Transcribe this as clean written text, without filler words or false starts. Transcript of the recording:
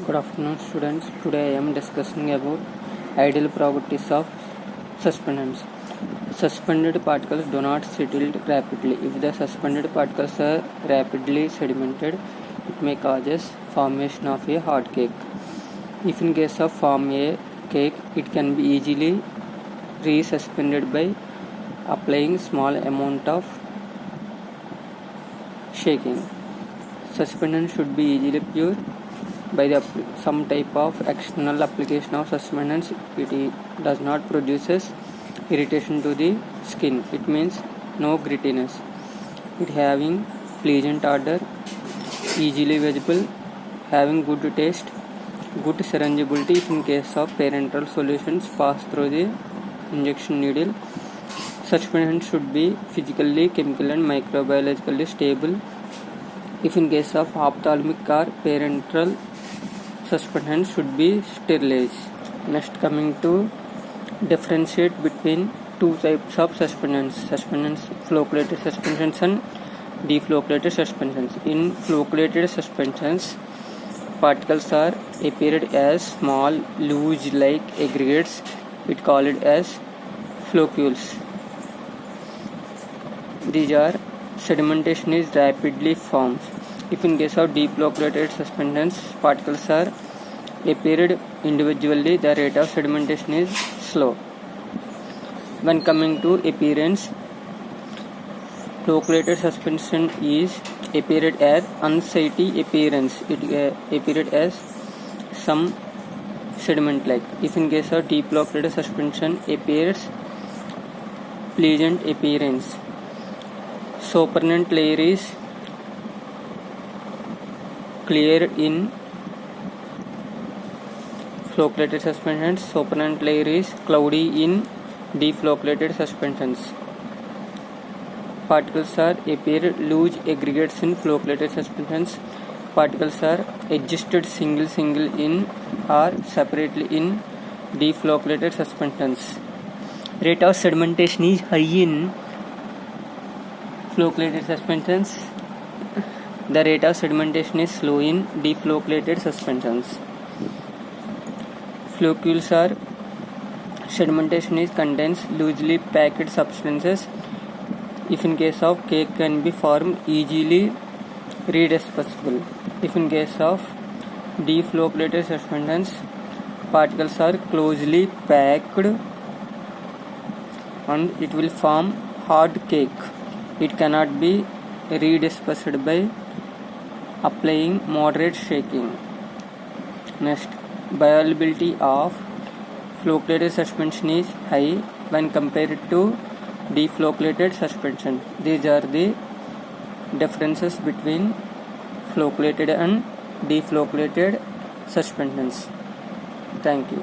Good afternoon, students. Today I am discussing about ideal properties of suspenders. Suspended particles do not settle rapidly. If the suspended particles are rapidly sedimented, it may cause formation of a hard cake. If in case of form a cake, it can be easily resuspended by applying small amount of shaking. Suspendant should be easily pure by some type of external application of suspendants. It does not produces irritation to the skin. It means no grittiness. It having pleasant odor, easily visible, having good taste, good syringeability in case of parenteral solutions pass through the injection needle. Suspendants should be physically, chemical and microbiologically stable. If in case of ophthalmic or parenteral, suspendants should be sterilized. Next, coming to differentiate between two types of suspendants: flocculated suspensions and deflocculated suspensions. In flocculated suspensions, particles are appeared as small luge-like aggregates. It called as floccules. These are sedimentation is rapidly formed. If in case of deflocculated suspensions, particles are appeared individually, the rate of sedimentation is slow. When coming to appearance, flocculated suspension is appeared as unsightly appearance. It appeared as some sediment like. If in case of deflocculated suspension, appears pleasant appearance. Supernatant layer is clear in flocculated suspensions. Supernatant layer is cloudy in deflocculated suspensions. Particles are appear loose aggregates in flocculated suspensions. Particles are adjusted single in or separately in deflocculated suspensions. Rate of sedimentation is high in flocculated suspensions. The rate of sedimentation is slow in deflocculated suspensions. Floccules are sedimentation is contains loosely packed substances. If in case of cake can be formed easily redispersible. If in case of deflocculated suspensions, particles are closely packed and it will form hard cake. It cannot be redispersed by applying moderate shaking. Next, bioavailability of flocculated suspension is high when compared to deflocculated suspension. These are the differences between flocculated and deflocculated suspensions. Thank you.